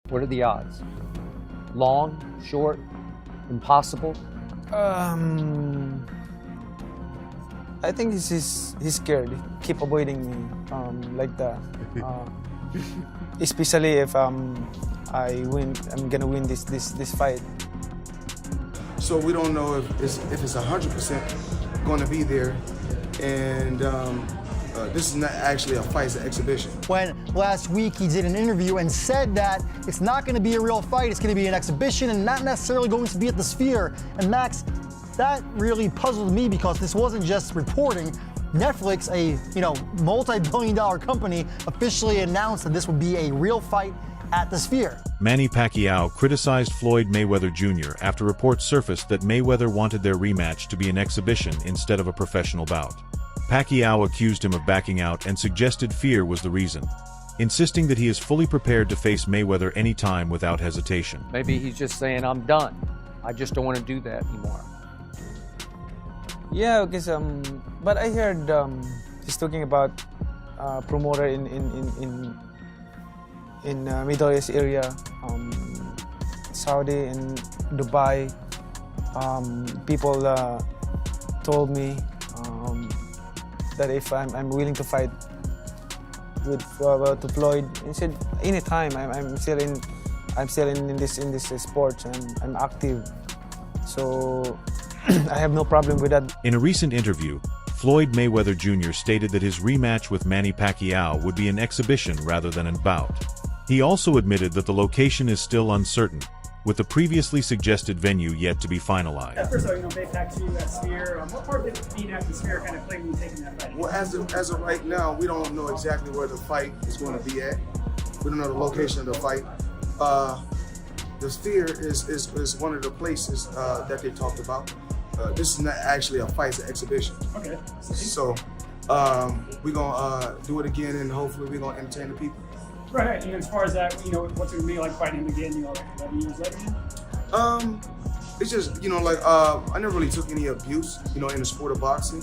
What are the odds? Long, short, impossible? I think he's scared. He keep avoiding me like that. Especially if I win, I'm gonna win this fight. So we don't know if it's 100% going to be there, and this is not actually a fight, it's an exhibition. When last week he did an interview and said that it's not going to be a real fight, it's going to be an exhibition and not necessarily going to be at the Sphere. And Max, that really puzzled me because this wasn't just reporting. Netflix, a multi-billion-dollar company, officially announced that this would be a real fight at the Sphere. Manny Pacquiao criticized Floyd Mayweather Jr. after reports surfaced that Mayweather wanted their rematch to be an exhibition instead of a professional bout. Pacquiao accused him of backing out and suggested fear was the reason, insisting that he is fully prepared to face Mayweather anytime without hesitation. Maybe he's just saying, I'm done. I just don't want to do that anymore. Yeah, because but I heard he's talking about promoter in Middle East area, Saudi and Dubai. People told me that if I'm willing to fight with to Floyd, he said anytime. I'm still in this sport and I'm active, so I have no problem with that. In a recent interview, Floyd Mayweather Jr. stated that his rematch with Manny Pacquiao would be an exhibition rather than a bout. He also admitted that the location is still uncertain, with the previously suggested venue yet to be finalized. First of all, back to that Sphere. What part did being at the Sphere kind of play when you taking that fight? Well, as of right now, we don't know exactly where the fight is going to be at. We don't know the location of the fight. The Sphere is one of the places that they talked about. This is not actually a fight, it's an exhibition. Okay. So we're gonna do it again, and hopefully we're gonna entertain the people. Right. And as far as that, what's it gonna be like fighting him again? 11 years later. It's just I never really took any abuse, in the sport of boxing.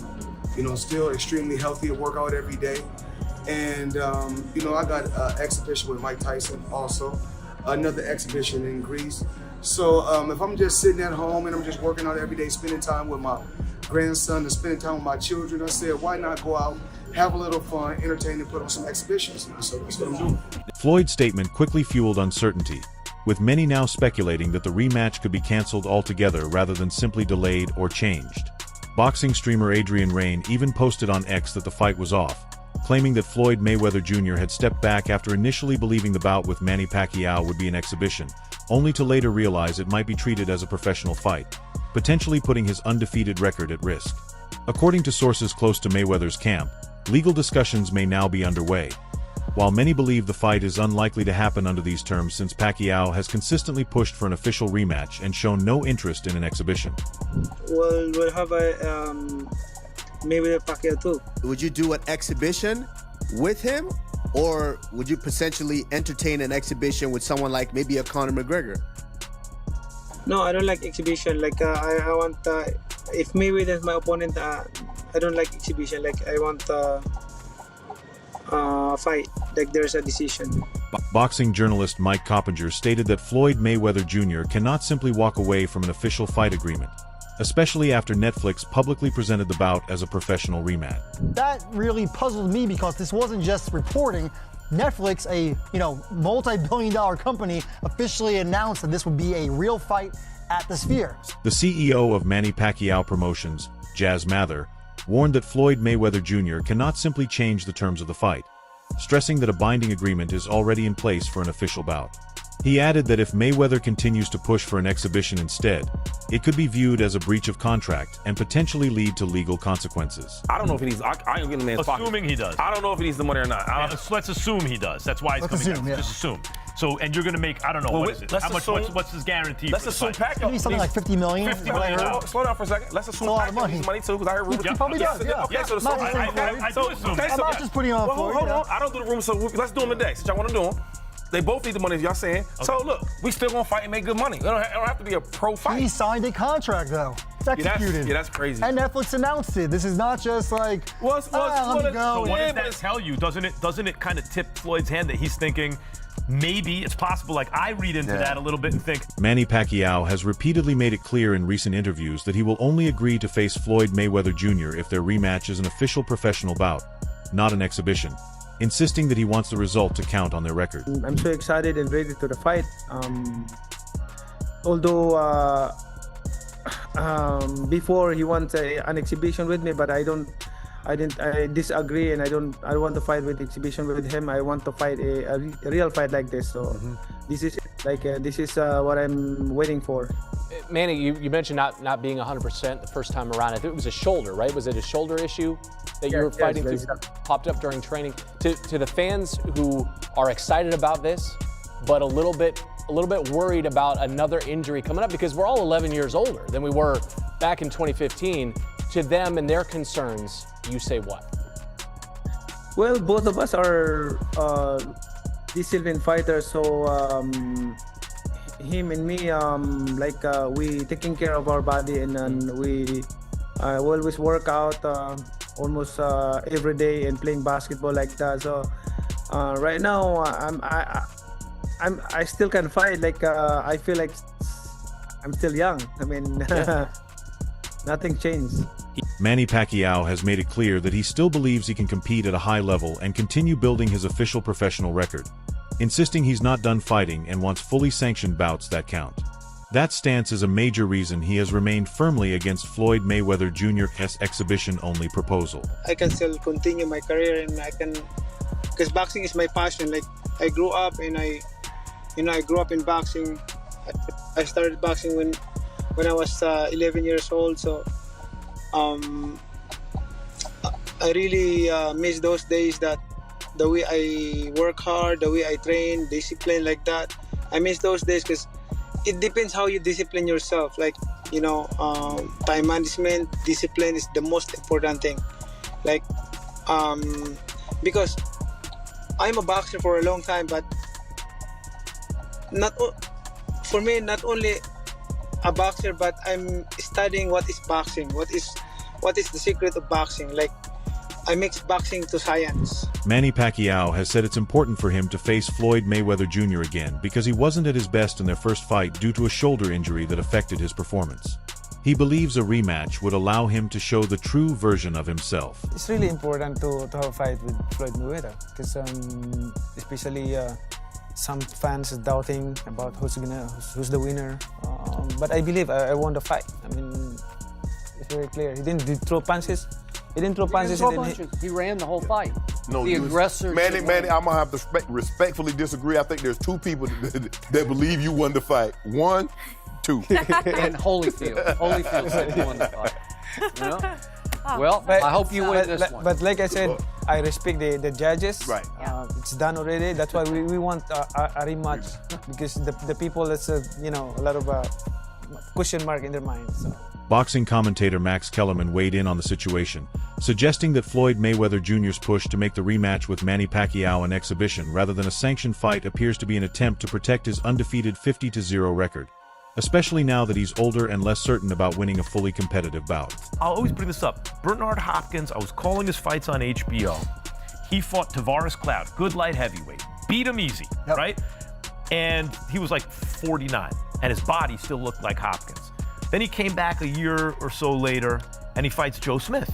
Still extremely healthy. I work out every day, and I got an exhibition with Mike Tyson also, another exhibition in Greece. So if I'm just sitting at home and I'm just working out every day, spending time with my grandson and spending time with my children, I said, why not go out, have a little fun, entertain, and put on some exhibitions. So that's what I'm doing. Floyd's statement quickly fueled uncertainty, with many now speculating that the rematch could be canceled altogether rather than simply delayed or changed. Boxing streamer Adrian Rain even posted on X that the fight was off, claiming that Floyd Mayweather Jr. had stepped back after initially believing the bout with Manny Pacquiao would be an exhibition, only to later realize it might be treated as a professional fight, potentially putting his undefeated record at risk. According to sources close to Mayweather's camp, legal discussions may now be underway. While many believe the fight is unlikely to happen under these terms since Pacquiao has consistently pushed for an official rematch and shown no interest in an exhibition. Well, we'll have a Mayweather Pacquiao too. Would you do an exhibition with him, or would you potentially entertain an exhibition with someone like maybe a Conor McGregor? No, I don't like exhibition. Like I want if Mayweather is my opponent, I don't like exhibition. Like I want fight. Like there's a decision. Boxing journalist Mike Coppinger stated that Floyd Mayweather Jr. cannot simply walk away from an official fight agreement, especially after Netflix publicly presented the bout as a professional rematch. That really puzzled me because this wasn't just reporting. Netflix, a multi-billion-dollar company, officially announced that this would be a real fight at the Sphere. The CEO of Manny Pacquiao Promotions, Jazz Mather, warned that Floyd Mayweather Jr. cannot simply change the terms of the fight, stressing that a binding agreement is already in place for an official bout. He added that if Mayweather continues to push for an exhibition instead, it could be viewed as a breach of contract and potentially lead to legal consequences. I don't know if he needs. I ain't getting the man's pocket. Assuming he does. I don't know if he needs the money or not. Let's assume he does. That's why it's coming down. Yeah. Just assume. So, and you're going to make, I don't know, Well, what is it? let's How much? assume- What's his guarantee? Let's for the assume fight? Pacquiao Maybe something like 50 million. 50 million. Slow down for a second. Let's assume a lot of Pacquiao money. needs money too, because I heard rumors. He probably does, yeah. Okay, so Not just I do assume. okay, I'm not just putting on well, Floyd. hold on. I don't do the rumors, so let's do them today. Since y'all want to do them, They both need the money, as y'all saying. So look, we still gonna fight and make good money. It don't have to be a pro fight. He signed a contract though. It's executed. Yeah, that's crazy. And Netflix announced it. This is not just like, let me go. So what Yeah, does but that tell you? Doesn't it kind of tip Floyd's hand that he's thinking maybe it's possible? Like I read into that a little bit and think Manny Pacquiao has repeatedly made it clear in recent interviews that he will only agree to face Floyd Mayweather Jr. if their rematch is an official professional bout, not an exhibition, insisting that he wants the result to count on their record. I'm so excited and ready to the fight. Although before he wants an exhibition with me, but I disagree, and I want to fight with exhibition with him. I want to fight a real fight like this. So this is what I'm waiting for. Manny, you mentioned not being 100% the first time around. I think it was a shoulder, right? Was it a shoulder issue that you were fighting through? Popped up during training. To the fans who are excited about this, but a little bit worried about another injury coming up, because we're all 11 years older than we were back in 2015. To them and their concerns, you say what? Well, both of us are disciplined fighters, so him and me, we taking care of our body, and we always work out almost every day and playing basketball like that. So right now, I still can fight. I feel like I'm still young. I mean, nothing changed. Manny Pacquiao has made it clear that he still believes he can compete at a high level and continue building his official professional record, insisting he's not done fighting and wants fully sanctioned bouts that count. That stance is a major reason he has remained firmly against Floyd Mayweather Jr.'s exhibition-only proposal. I can still continue my career, and because boxing is my passion. Like, I grew up and I grew up in boxing. I started boxing when I was 11 years old. So I really miss those days, that the way I work hard, the way I train, discipline like that. I miss those days, because it depends how you discipline yourself. Like, time management, discipline is the most important thing. Like, because I'm a boxer for a long time, but not only a boxer, but I'm studying what is boxing, what is the secret of boxing. Like, I mix boxing to science. Manny Pacquiao has said it's important for him to face Floyd Mayweather Jr. again because he wasn't at his best in their first fight due to a shoulder injury that affected his performance. He believes a rematch would allow him to show the true version of himself. It's really important to have a fight with Floyd Mayweather, because especially some fans are doubting about who's the winner. But I believe I won the fight. I mean, it's very clear. He didn't throw punches. He didn't throw punches. He ran the whole fight. No, the aggressor. Manny, I'm gonna have to respectfully disagree. I think there's two people that believe you won the fight. One, two. And Holyfield said he won the fight. You know? Well, I hope you win this one. But like I said, I respect the judges. Right. It's done already. That's why we want a rematch, because the people, that's a lot of question mark in their minds. So. Boxing commentator Max Kellerman weighed in on the situation, suggesting that Floyd Mayweather Jr.'s push to make the rematch with Manny Pacquiao an exhibition rather than a sanctioned fight appears to be an attempt to protect his undefeated 50-0 record, especially now that he's older and less certain about winning a fully competitive bout. I'll always bring this up. Bernard Hopkins, I was calling his fights on HBO. He fought Tavares Cloud, good light heavyweight, beat him easy, right? And he was like 49, and his body still looked like Hopkins. Then he came back a year or so later, and he fights Joe Smith.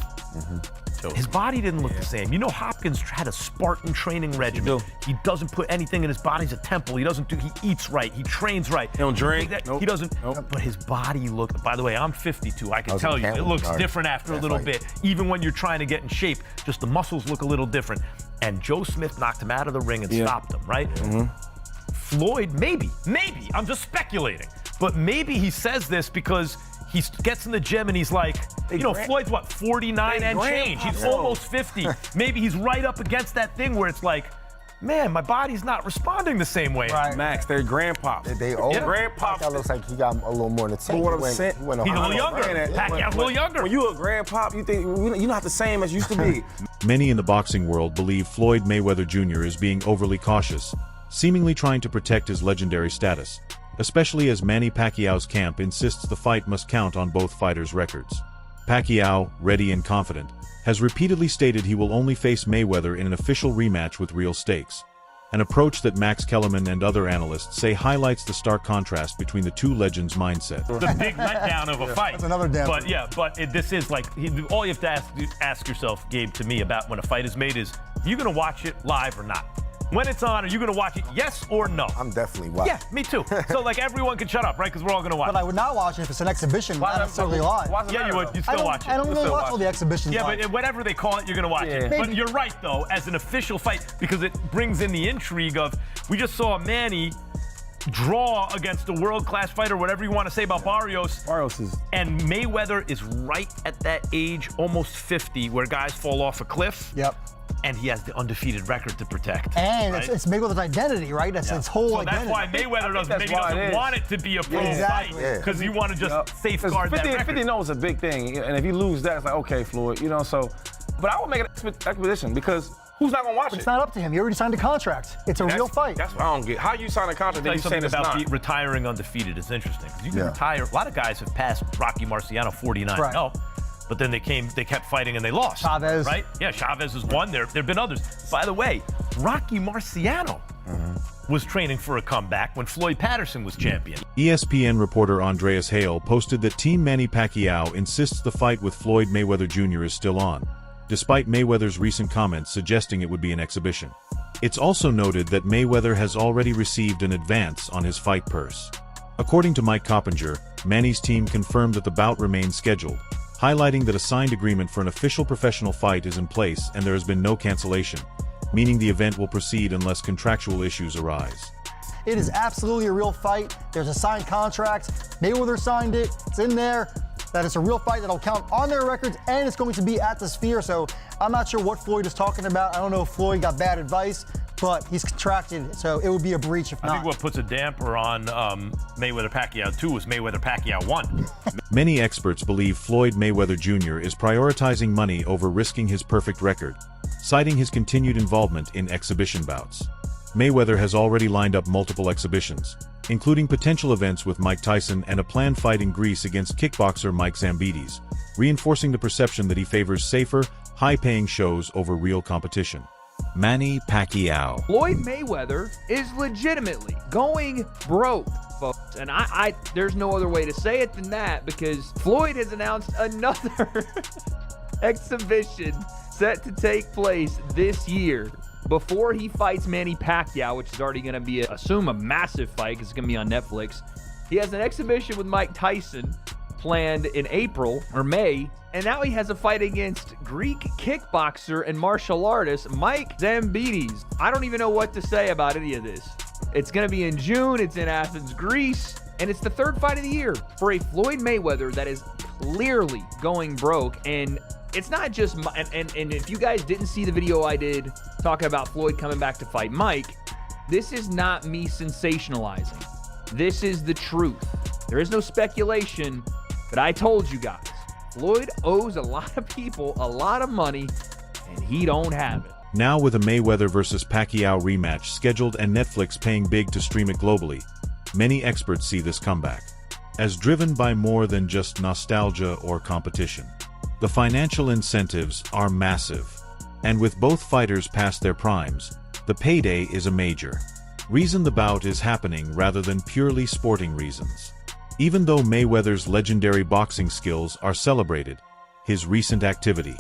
His body didn't look the same. You know, Hopkins had a Spartan training regimen. He doesn't put anything in his body. He's a temple. He eats right. He trains right. He don't drink. He doesn't. But his body looked, by the way, I'm 52. I can tell you, it looks different after a little bit. Even when you're trying to get in shape, just the muscles look a little different. And Joe Smith knocked him out of the ring and stopped him, right? Floyd, maybe, I'm just speculating, but maybe he says this because he gets in the gym and he's like, Floyd's what, 49 and change. He's almost 50. Maybe he's right up against that thing where it's like, man, my body's not responding the same way. Right. Max, they're grandpops. They old. Grandpops. That looks like he got a little more in the tank. But what I'm saying, he's a little younger. Pacquiao's a little younger. When you a grandpop, you think you're not the same as you used to be. Many in the boxing world believe Floyd Mayweather Jr. is being overly cautious, seemingly trying to protect his legendary status, especially as Manny Pacquiao's camp insists the fight must count on both fighters' records. Pacquiao, ready and confident, has repeatedly stated he will only face Mayweather in an official rematch with real stakes, an approach that Max Kellerman and other analysts say highlights the stark contrast between the two legends' mindset. The big letdown of a fight. That's another damn. But yeah, this is like, all you have to ask yourself, Gabe, to me about when a fight is made is, are you going to watch it live or not? When it's on, are you going to watch it, yes or no? I'm definitely watching. Yeah, me too. So like everyone can shut up, right? Because we're all going to watch But I would not watch it if it's an exhibition, not necessarily live. Yeah, you would. You'd still watch it. I don't really watch all the exhibitions live. Yeah, but whatever they call it, you're going to watch it. But you're right, though, as an official fight, because it brings in the intrigue of, we just saw Manny draw against a world-class fighter, whatever you want to say about Barrios. Barrios is... And Mayweather is right at that age, almost 50, where guys fall off a cliff. Yep. And he has the undefeated record to protect. And right? it's Mayweather's identity, right? That's its whole identity. That's why Mayweather doesn't want it to be a pro fight, because you want to just safeguard that record. 50 knows a big thing, and if you lose that, it's like, okay, Floyd, you know, so. But I would make an expedition, because who's not going to watch it? It's not up to him. You already signed a contract. It's a real fight. That's what I don't get. How you sign a contract that you saying it's not? About retiring undefeated is interesting. You can retire. A lot of guys have passed Rocky Marciano 49-0. But then they kept fighting and they lost. Chavez. Right? Yeah, Chavez is one. There have been others. By the way, Rocky Marciano was training for a comeback when Floyd Patterson was champion. ESPN reporter Andreas Hale posted that Team Manny Pacquiao insists the fight with Floyd Mayweather Jr. is still on, despite Mayweather's recent comments suggesting it would be an exhibition. It's also noted that Mayweather has already received an advance on his fight purse. According to Mike Coppinger, Manny's team confirmed that the bout remains scheduled, highlighting that a signed agreement for an official professional fight is in place and there has been no cancellation, meaning the event will proceed unless contractual issues arise. It is absolutely a real fight. There's a signed contract. Mayweather signed it. It's in there. That it's a real fight that'll count on their records, and it's going to be at the Sphere. So I'm not sure what Floyd is talking about. I don't know if Floyd got bad advice, but he's contracted, so it would be a breach if not. I think what puts a damper on Mayweather-Pacquiao 2 is Mayweather-Pacquiao 1. Many experts believe Floyd Mayweather Jr. is prioritizing money over risking his perfect record, citing his continued involvement in exhibition bouts. Mayweather has already lined up multiple exhibitions, including potential events with Mike Tyson and a planned fight in Greece against kickboxer Mike Zambides, reinforcing the perception that he favors safer, high-paying shows over real competition. Manny Pacquiao. Floyd Mayweather is legitimately going broke, folks. And there's no other way to say it than that, because Floyd has announced another exhibition set to take place this year before he fights Manny Pacquiao, which is already going to be, assume, a massive fight because it's going to be on Netflix. He has an exhibition with Mike Tyson planned in April or May, and now he has a fight against Greek kickboxer and martial artist Mike Zambides. I don't even know what to say about any of this. It's going to be in June. It's in Athens, Greece, and it's the third fight of the year for a Floyd Mayweather that is clearly going broke. And it's not just, and if you guys didn't see the video I did talking about Floyd coming back to fight Mike, this is not me sensationalizing. This is the truth. There is no speculation, but I told you guys, Floyd owes a lot of people a lot of money, and he don't have it. Now with a Mayweather vs. Pacquiao rematch scheduled and Netflix paying big to stream it globally, many experts see this comeback as driven by more than just nostalgia or competition. The financial incentives are massive, and with both fighters past their primes, the payday is a major reason the bout is happening rather than purely sporting reasons. Even though Mayweather's legendary boxing skills are celebrated, his recent activity,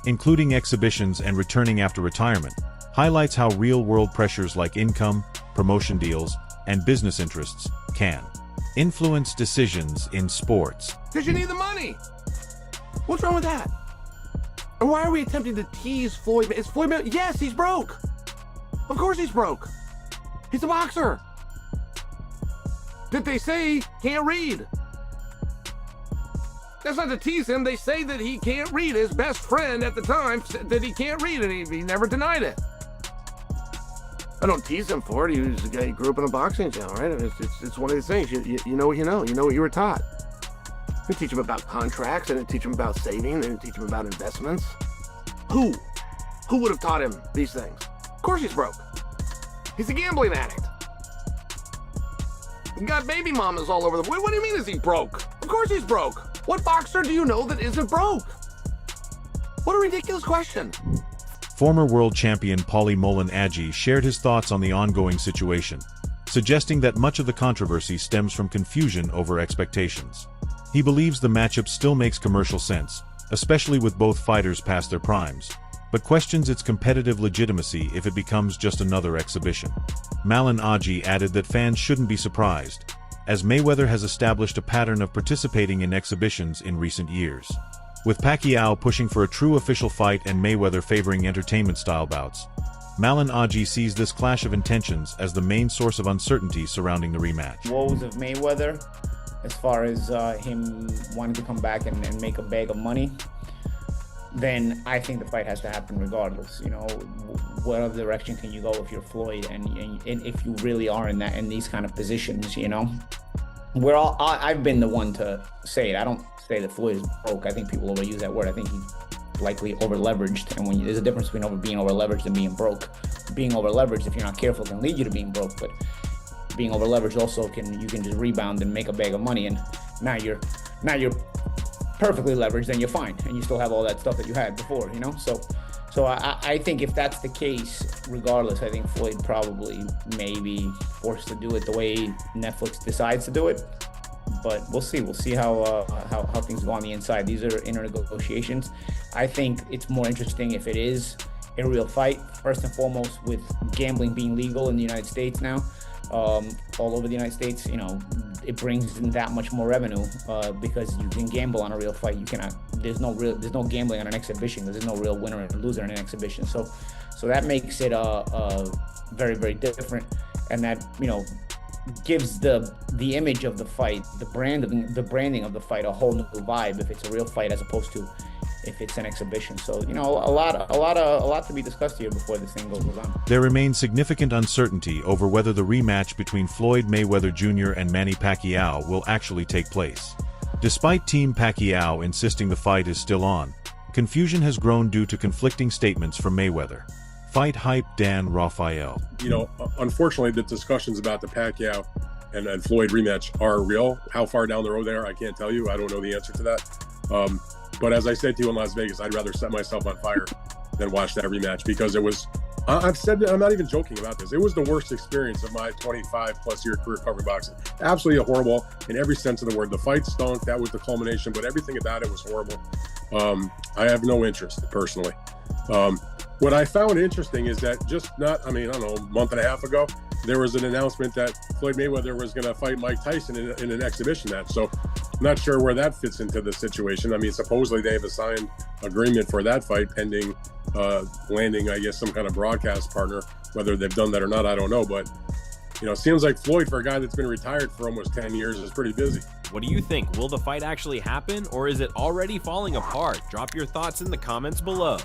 including exhibitions and returning after retirement, highlights how real-world pressures like income, promotion deals, and business interests can influence decisions in sports. Because you need the money. What's wrong with that? And why are we attempting to tease Floyd? Is Floyd Mayweather? Yes, he's broke. Of course he's broke. He's a boxer. Did they say he can't read? That's not to tease him. They say that he can't read. His best friend at the time said that he can't read, and he never denied it. I don't tease him for it. He was a guy who grew up in a boxing gym, right? It's one of these things. You know what you know. You know what you were taught. You teach him about contracts, and teach him about saving, and teach him about investments. Who would have taught him these things? Of course he's broke. He's a gambling addict. He got baby mamas all over the. What do you mean? Is he broke? Of course he's broke. What boxer do you know that isn't broke? What a ridiculous question. Former world champion Paulie Mullen Agee shared his thoughts on the ongoing situation, suggesting that much of the controversy stems from confusion over expectations. He believes the matchup still makes commercial sense, especially with both fighters past their primes, but questions its competitive legitimacy if it becomes just another exhibition. Mullen Agee added that fans shouldn't be surprised, as Mayweather has established a pattern of participating in exhibitions in recent years. With Pacquiao pushing for a true official fight and Mayweather favoring entertainment-style bouts, Mullen Agee sees this clash of intentions as the main source of uncertainty surrounding the rematch. Woes of Mayweather, as far as him wanting to come back and make a bag of money, then I think the fight has to happen regardless. You know, what other direction can you go if you're Floyd and if you really are in these kind of positions, you know? I've been the one to say it. I don't say that Floyd is broke. I think people overuse that word. I think he's likely over-leveraged, and there's a difference between being over-leveraged and being broke. Being over-leveraged, if you're not careful, can lead you to being broke, but being over-leveraged also you can just rebound and make a bag of money, and now you're perfectly leveraged and you're fine, and you still have all that stuff that you had before, you know? So I think if that's the case, regardless, I think Floyd probably may be forced to do it the way Netflix decides to do it. But we'll see. We'll see how things go on the inside. These are inner negotiations. I think it's more interesting if it is a real fight. First and foremost, with gambling being legal in the United States now, all over the United States, you know, it brings in that much more revenue because you can gamble on a real fight. You cannot. There's no gambling on an exhibition. There's no real winner and loser in an exhibition. So that makes it very, very different, and that, you know, gives the image of the fight, the branding of the fight, a whole new vibe if it's a real fight as opposed to if it's an exhibition. So, you know, a lot to be discussed here before this thing goes on. There remains significant uncertainty over whether the rematch between Floyd Mayweather Jr. and Manny Pacquiao will actually take place. Despite Team Pacquiao insisting the fight is still on, confusion has grown due to conflicting statements from Mayweather. Fight hype Dan Rafael. You know, unfortunately, the discussions about the Pacquiao and Floyd rematch are real. How far down the road they are, I can't tell you. I don't know the answer to that. But as I said to you in Las Vegas, I'd rather set myself on fire than watch that rematch, because it was, I've said that, I'm not even joking about this, it was the worst experience of my 25+ year career covering boxing. Absolutely horrible in every sense of the word. The fight stunk, that was the culmination, but everything about it was horrible. I have no interest personally. What I found interesting is that I don't know, a month and a half ago, there was an announcement that Floyd Mayweather was going to fight Mike Tyson in an exhibition match. So I'm not sure where that fits into the situation. I mean, supposedly they have a signed agreement for that fight pending landing, I guess, some kind of broadcast partner. Whether they've done that or not, I don't know. But, you know, it seems like Floyd, for a guy that's been retired for almost 10 years, is pretty busy. What do you think? Will the fight actually happen, or is it already falling apart? Drop your thoughts in the comments below.